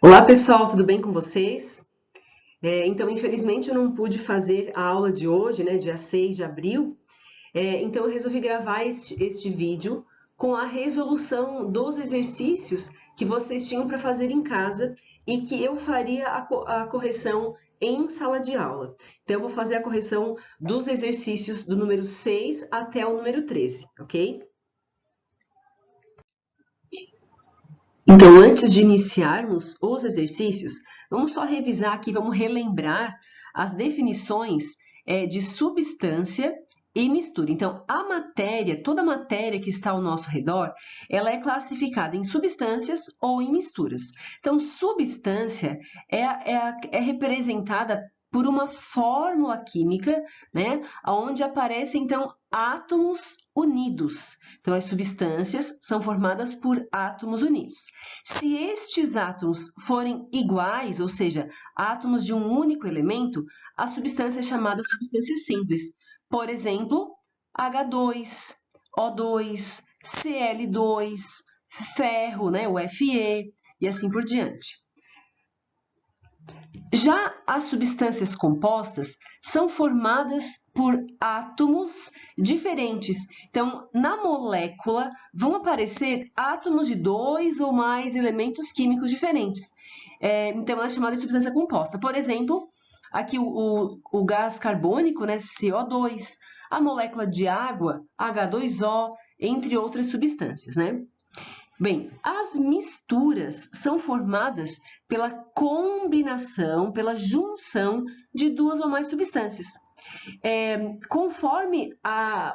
Olá pessoal, tudo bem com vocês? Então, infelizmente, eu não pude fazer a aula de hoje, né, dia 6 de abril, então eu resolvi gravar este vídeo com a resolução dos exercícios que vocês tinham para fazer em casa e que eu faria a correção em sala de aula. Então, eu vou fazer a correção dos exercícios do número 6 até o número 13, ok? Então, antes de iniciarmos os exercícios, vamos só revisar aqui, vamos relembrar as definições de substância e mistura. Então, a matéria, toda matéria que está ao nosso redor, ela é classificada em substâncias ou em misturas. Então, substância é representada por uma fórmula química, né, onde aparecem, então, átomos unidos. Então, as substâncias são formadas por átomos unidos. Se estes átomos forem iguais, ou seja, átomos de um único elemento, a substância é chamada substância simples. Por exemplo, H2, O2, Cl2, ferro, né, o Fe, e assim por diante. Já as substâncias compostas são formadas por átomos diferentes. Então, na molécula vão aparecer átomos de dois ou mais elementos químicos diferentes. Então, ela é chamada de substância composta. Por exemplo, aqui o gás carbônico, né, CO2, a molécula de água, H2O, entre outras substâncias, né? Bem, as misturas são formadas pela combinação, pela junção de duas ou mais substâncias. Conforme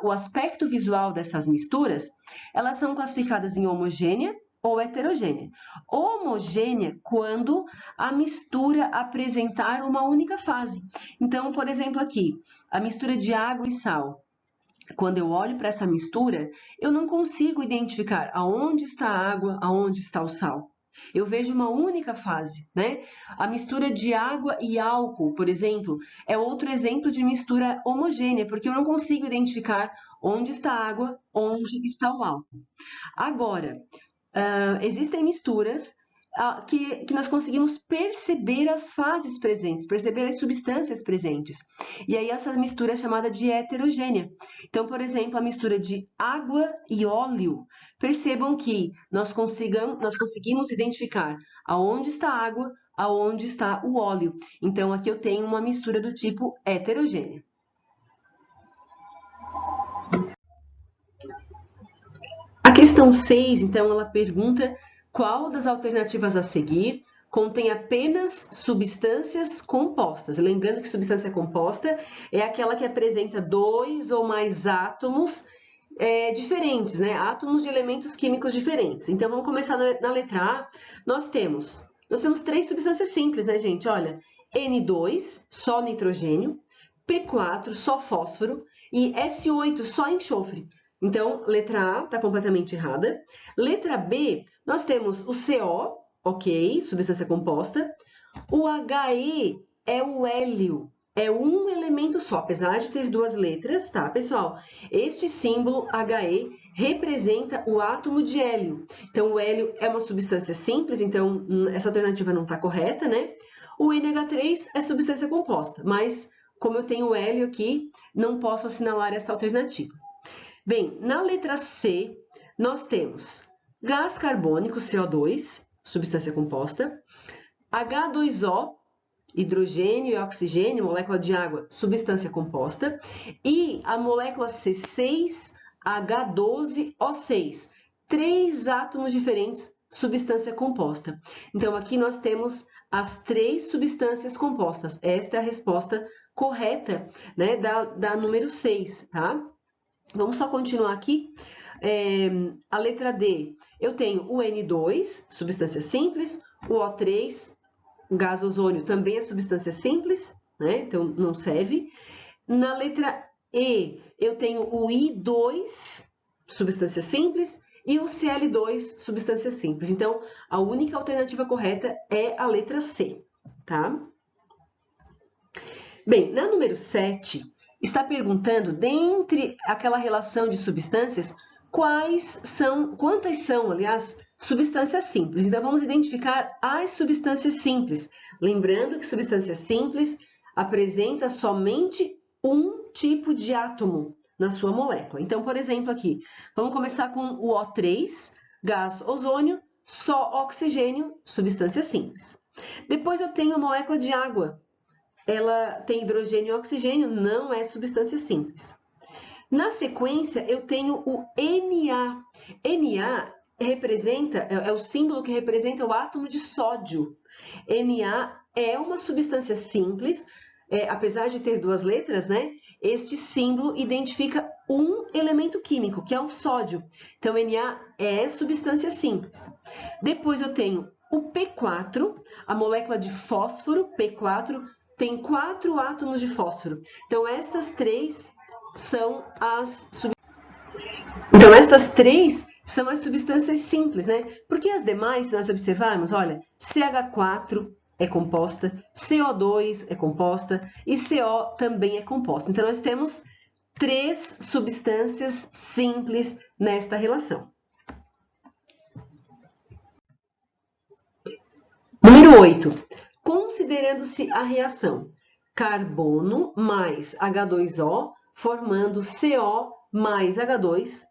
o aspecto visual dessas misturas, elas são classificadas em homogênea ou heterogênea. Homogênea quando a mistura apresentar uma única fase. Então, por exemplo, aqui, a mistura de água e sal. Quando eu olho para essa mistura, eu não consigo identificar aonde está a água, aonde está o sal. Eu vejo uma única fase, né? A mistura de água e álcool, por exemplo, é outro exemplo de mistura homogênea, porque eu não consigo identificar onde está a água, onde está o álcool. Agora, existem misturas que nós conseguimos perceber as fases presentes, perceber as substâncias presentes. E aí essa mistura é chamada de heterogênea. Então, por exemplo, a mistura de água e óleo. Percebam que nós conseguimos identificar aonde está a água, aonde está o óleo. Então, aqui eu tenho uma mistura do tipo heterogênea. A questão 6, então, ela pergunta qual das alternativas a seguir contém apenas substâncias compostas. Lembrando que substância composta é aquela que apresenta dois ou mais átomos diferentes, né? Átomos de elementos químicos diferentes. Então, vamos começar na letra A. Nós temos três substâncias simples, né, gente? Olha, N2, só nitrogênio, P4, só fósforo, e S8, só enxofre. Então, letra A está completamente errada. Letra B, nós temos o CO, ok, substância composta. O HE é o hélio, é um elemento só, apesar de ter duas letras, tá, pessoal? Este símbolo HE representa o átomo de hélio. Então, o hélio é uma substância simples, então essa alternativa não está correta, né? O NH3 é substância composta, mas como eu tenho o hélio aqui, não posso assinalar essa alternativa. Bem, na letra C, nós temos gás carbônico, CO2, substância composta, H2O, hidrogênio e oxigênio, molécula de água, substância composta, e a molécula C6H12O6, três átomos diferentes, substância composta. Então, aqui nós temos as três substâncias compostas. Esta é a resposta correta, né, da número 6, tá? Vamos só continuar aqui. A letra D, eu tenho o N2, substância simples, o O3, gás ozônio também é substância simples, né? Então não serve. Na letra E, eu tenho o I2, substância simples, e o Cl2, substância simples. Então, a única alternativa correta é a letra C, tá? Bem, na número 7, está perguntando, dentre aquela relação de substâncias, quantas são, aliás, substâncias simples. Então, vamos identificar as substâncias simples. Lembrando que substância simples apresenta somente um tipo de átomo na sua molécula. Então, por exemplo, aqui, vamos começar com o O3, gás ozônio, só oxigênio, substância simples. Depois eu tenho a molécula de água. Ela tem hidrogênio e oxigênio, não é substância simples. Na sequência, eu tenho o Na. Na representa, é o símbolo que representa o átomo de sódio. Na é uma substância simples, apesar de ter duas letras, né? Este símbolo identifica um elemento químico, que é o sódio. Então, Na é substância simples. Depois eu tenho o P4, a molécula de fósforo, P4, tem 4 átomos de fósforo. Então, estas três são as substâncias simples, né? Porque as demais, se nós observarmos, olha, CH4 é composta, CO2 é composta e CO também é composta. Então, nós temos 3 substâncias simples nesta relação. Número 8. Considerando-se a reação carbono mais H2O, formando CO mais H2,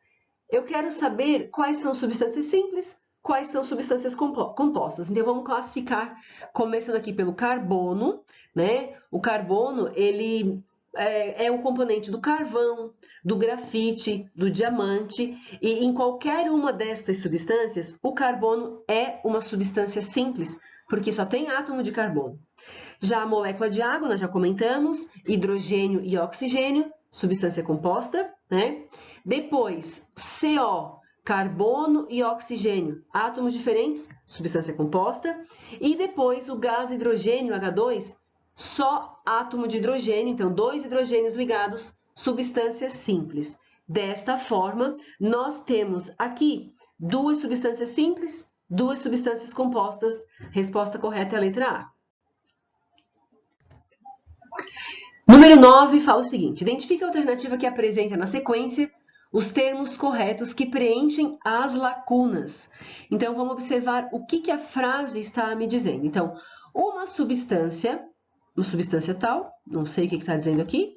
eu quero saber quais são substâncias simples, quais são substâncias compostas. Então, vamos classificar, começando aqui pelo carbono, né? O carbono, ele é o componente do carvão, do grafite, do diamante, e em qualquer uma destas substâncias, o carbono é uma substância simples, porque só tem átomo de carbono. Já a molécula de água, nós já comentamos, hidrogênio e oxigênio, substância composta, né? Depois, CO, carbono e oxigênio, átomos diferentes, substância composta. E depois, o gás hidrogênio, H2, só átomo de hidrogênio, então 2 hidrogênios ligados, substâncias simples. Desta forma, nós temos aqui 2 substâncias simples, 2 substâncias compostas. Resposta correta é a letra A. Número 9 fala o seguinte: identifique a alternativa que apresenta na sequência os termos corretos que preenchem as lacunas. Então, vamos observar o que a frase está me dizendo. Então, uma substância tal, não sei o que está dizendo aqui,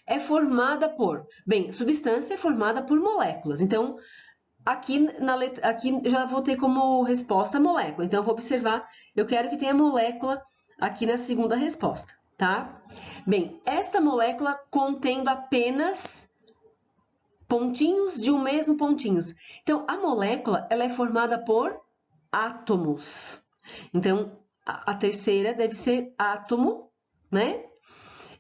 é formada por... Bem, substância é formada por moléculas. Então, aqui já vou ter como resposta a molécula. Então, eu vou observar, eu quero que tenha molécula aqui na segunda resposta, tá? Bem, esta molécula contendo apenas pontinhos de um mesmo pontinhos. Então, a molécula, ela é formada por átomos. Então, a terceira deve ser átomo, né?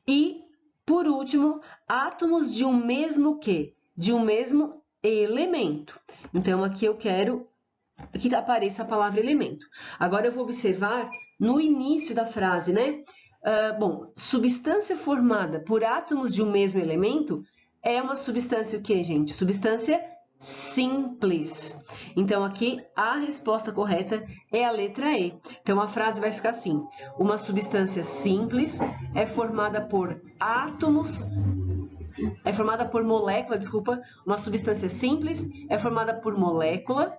E, por último, átomos de um mesmo quê? De um mesmo elemento. Então, aqui eu quero que apareça a palavra elemento. Agora, eu vou observar no início da frase, né? Bom, substância formada por átomos de um mesmo elemento é uma substância o quê, gente? Substância simples. Então, aqui, a resposta correta é a letra E. Então, a frase vai ficar assim: uma substância simples é formada por átomos... É formada por molécula, desculpa. Uma substância simples é formada por molécula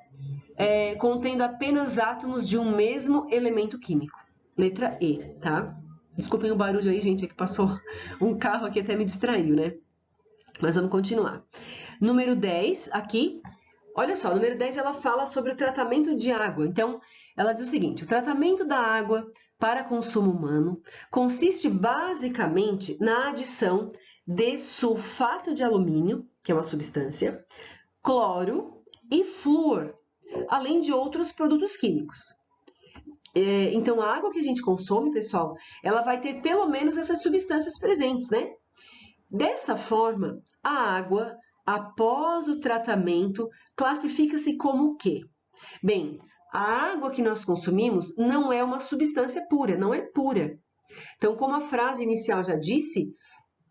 contendo apenas átomos de um mesmo elemento químico. Letra E, tá? Desculpem o barulho aí, gente, é que passou um carro aqui, até me distraiu, né? Mas vamos continuar. Número 10, aqui. Olha só, número 10, ela fala sobre o tratamento de água. Então, ela diz o seguinte: o tratamento da água para consumo humano consiste basicamente na adição de sulfato de alumínio, que é uma substância, cloro e flúor, além de outros produtos químicos. Então, a água que a gente consome, pessoal, ela vai ter pelo menos essas substâncias presentes, né? Dessa forma, a água, após o tratamento, classifica-se como o quê? Bem, a água que nós consumimos não é uma substância pura, não é pura. Então, como a frase inicial já disse,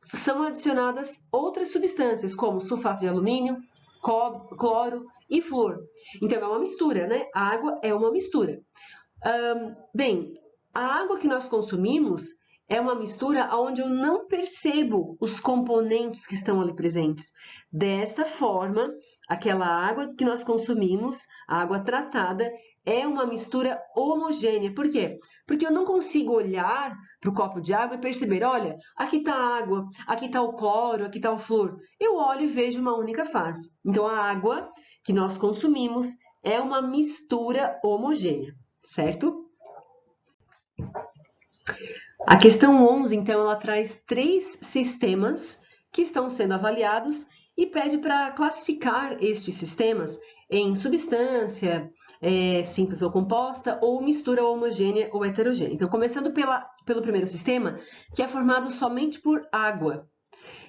são adicionadas outras substâncias, como sulfato de alumínio, cloro e flúor. Então, é uma mistura, né? A água é uma mistura. Bem, a água que nós consumimos é uma mistura onde eu não percebo os componentes que estão ali presentes. Desta forma, aquela água que nós consumimos, a água tratada, é uma mistura homogênea. Por quê? Porque eu não consigo olhar para o copo de água e perceber, olha, aqui está a água, aqui está o cloro, aqui está o flúor. Eu olho e vejo uma única fase. Então, a água que nós consumimos é uma mistura homogênea, certo? A questão 11, então, ela traz 3 sistemas que estão sendo avaliados e pede para classificar estes sistemas em substância, simples ou composta, ou mistura homogênea ou heterogênea. Então, começando pelo primeiro sistema, que é formado somente por água.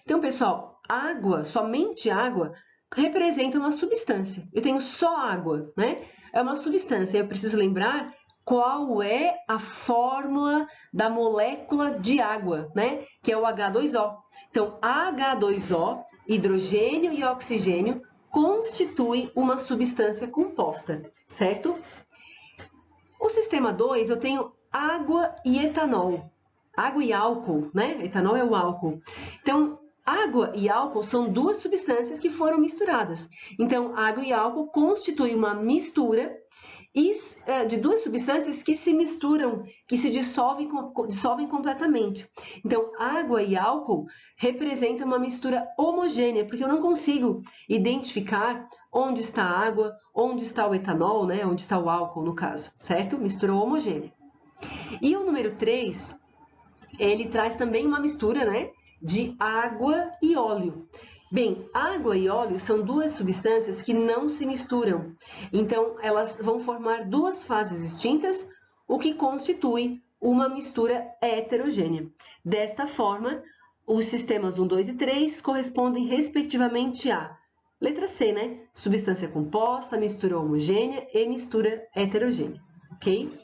Então, pessoal, água, somente água, representa uma substância. Eu tenho só água, né? É uma substância. Eu preciso lembrar qual é a fórmula da molécula de água, né? Que é o H2O. Então, H2O, hidrogênio e oxigênio, constitui uma substância composta, certo? O sistema 2, eu tenho água e etanol. Água e álcool, né? Etanol é o álcool. Então, água e álcool são 2 substâncias que foram misturadas. Então, água e álcool constituem uma mistura de 2 substâncias que se misturam, que se dissolvem completamente. Então, água e álcool representam uma mistura homogênea, porque eu não consigo identificar onde está a água, onde está o etanol, né? Onde está o álcool, no caso, certo? Mistura homogênea. E o número 3, ele traz também uma mistura, né? De água e óleo. Bem, água e óleo são 2 substâncias que não se misturam. Então, elas vão formar 2 fases distintas, o que constitui uma mistura heterogênea. Desta forma, os sistemas 1, 2 e 3 correspondem respectivamente a letra C, né? Substância composta, mistura homogênea e mistura heterogênea, ok?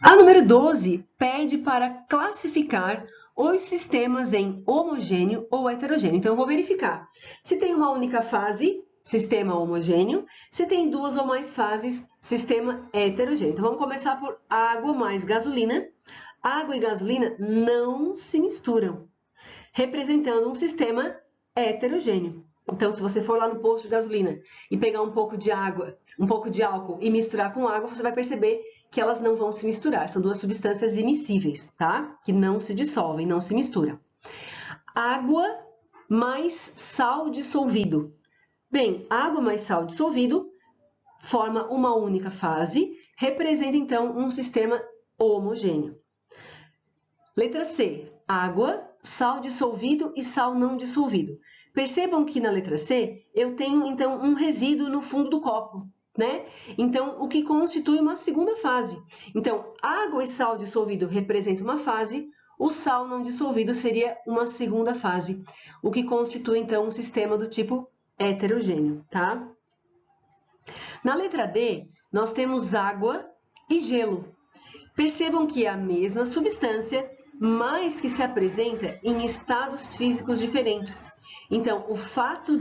A número 12 pede para classificar os sistemas em homogêneo ou heterogêneo. Então, eu vou verificar se tem uma única fase, sistema homogêneo, se tem 2 ou mais fases, sistema heterogêneo. Então, vamos começar por água mais gasolina. Água e gasolina não se misturam, representando um sistema heterogêneo. Então, se você for lá no posto de gasolina e pegar um pouco de água, um pouco de álcool e misturar com água, você vai perceber que elas não vão se misturar. São 2 substâncias immiscíveis, tá? Que não se dissolvem, não se misturam. Água mais sal dissolvido. Bem, água mais sal dissolvido forma uma única fase, representa então um sistema homogêneo. Letra C, água, sal dissolvido e sal não dissolvido. Percebam que na letra C eu tenho então um resíduo no fundo do copo, né? Então, o que constitui uma segunda fase. Então, água e sal dissolvido representam uma fase, o sal não dissolvido seria uma segunda fase, o que constitui então um sistema do tipo heterogêneo, tá? Na letra D, nós temos água e gelo. Percebam que é a mesma substância, mas que se apresenta em estados físicos diferentes. Então, o fato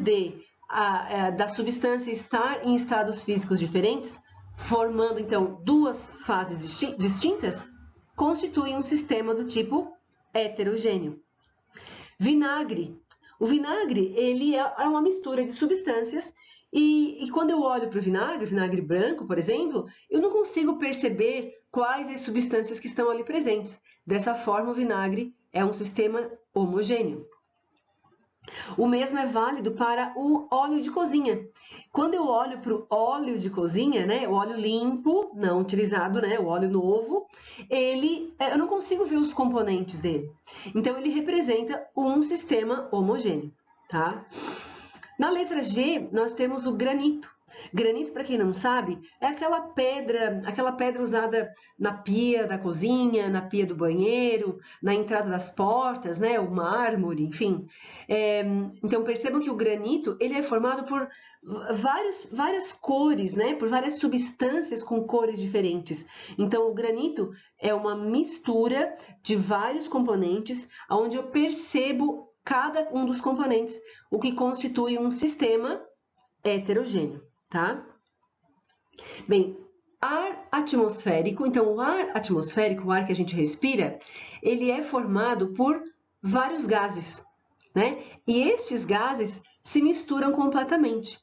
da substância estar em estados físicos diferentes, formando então 2 fases distintas, constitui um sistema do tipo heterogêneo. Vinagre. O vinagre, ele é uma mistura de substâncias e quando eu olho para o vinagre branco, por exemplo, eu não consigo perceber quais as substâncias que estão ali presentes. Dessa forma, o vinagre é um sistema homogêneo. O mesmo é válido para o óleo de cozinha. Quando eu olho para o óleo de cozinha, né, o óleo limpo, não utilizado, né, o óleo novo, eu não consigo ver os componentes dele. Então, ele representa um sistema homogêneo, tá? Na letra G, nós temos o granito. Granito, para quem não sabe, é aquela pedra usada na pia da cozinha, na pia do banheiro, na entrada das portas, né? O mármore, enfim. Então, percebam que o granito ele é formado por várias cores, né? Por várias substâncias com cores diferentes. Então, o granito é uma mistura de vários componentes, onde eu percebo cada um dos componentes, o que constitui um sistema heterogêneo, tá? Bem, ar atmosférico, então o ar atmosférico, o ar que a gente respira, ele é formado por vários gases. né? E estes gases se misturam completamente.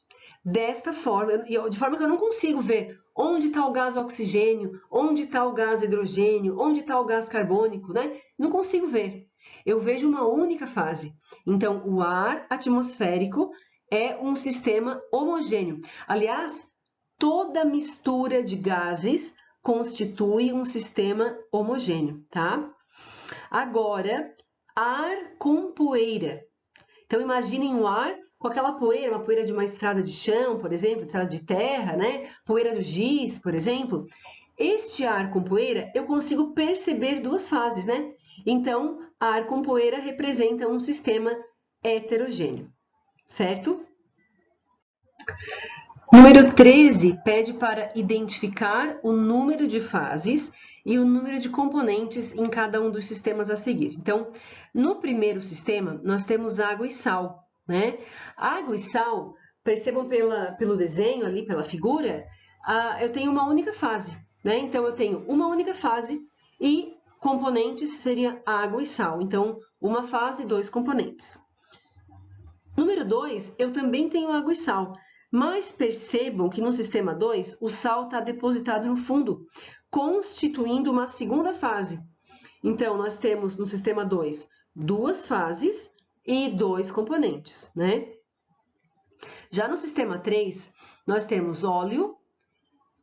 Desta forma, de forma que eu não consigo ver onde está o gás oxigênio, onde está o gás hidrogênio, onde está o gás carbônico, né? Não consigo ver. Eu vejo uma única fase. Então, o ar atmosférico é um sistema homogêneo. Aliás, toda mistura de gases constitui um sistema homogêneo, tá? Agora, ar com poeira. Então, imaginem o ar com aquela poeira, uma poeira de uma estrada de chão, por exemplo, estrada de terra, né? Poeira do giz, por exemplo. Este ar com poeira, eu consigo perceber duas fases, né? Então, ar com poeira representa um sistema heterogêneo, certo? Número 13 pede para identificar o número de fases e o número de componentes em cada um dos sistemas a seguir. Então, no primeiro sistema, nós temos água e sal, né? Água e sal, percebam pelo desenho ali, pela figura, eu tenho uma única fase, né? Então, eu tenho uma única fase e componentes seria água e sal. Então, uma fase, dois componentes. Número 2, eu também tenho água e sal. Mas percebam que no sistema 2, o sal está depositado no fundo, constituindo uma segunda fase. Então, nós temos no sistema 2, duas fases e dois componentes, né? Já no sistema 3, nós temos óleo,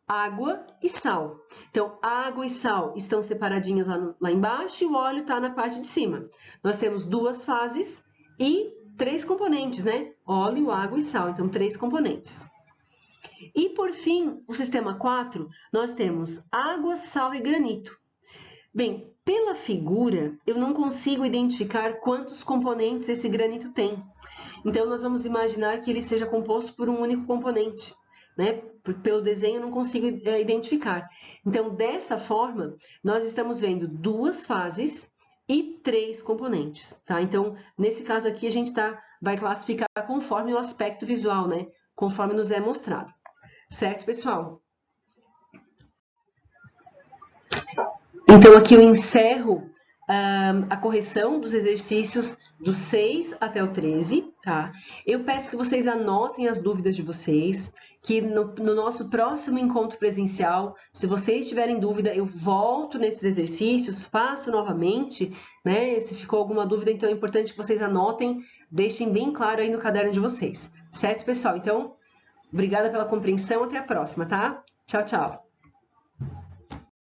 água e sal. Então, água e sal estão separadinhas lá embaixo e o óleo está na parte de cima. Nós temos duas fases e três componentes, né? Óleo, água e sal, então 3 componentes. E por fim, o sistema 4, nós temos água, sal e granito. Bem, pela figura, eu não consigo identificar quantos componentes esse granito tem. Então, nós vamos imaginar que ele seja composto por um único componente, né? Pelo desenho, eu não consigo identificar. Então, dessa forma, nós estamos vendo duas fases e 3 componentes, tá? Então, nesse caso aqui, a gente vai classificar conforme o aspecto visual, né? Conforme nos é mostrado. Certo, pessoal? Então, aqui eu encerro a correção dos exercícios do 6 até o 13, tá? Eu peço que vocês anotem as dúvidas de vocês, que no nosso próximo encontro presencial, se vocês tiverem dúvida, eu volto nesses exercícios, faço novamente, né? Se ficou alguma dúvida, então é importante que vocês anotem, deixem bem claro aí no caderno de vocês. Certo, pessoal? Então, obrigada pela compreensão, até a próxima, tá? Tchau, tchau!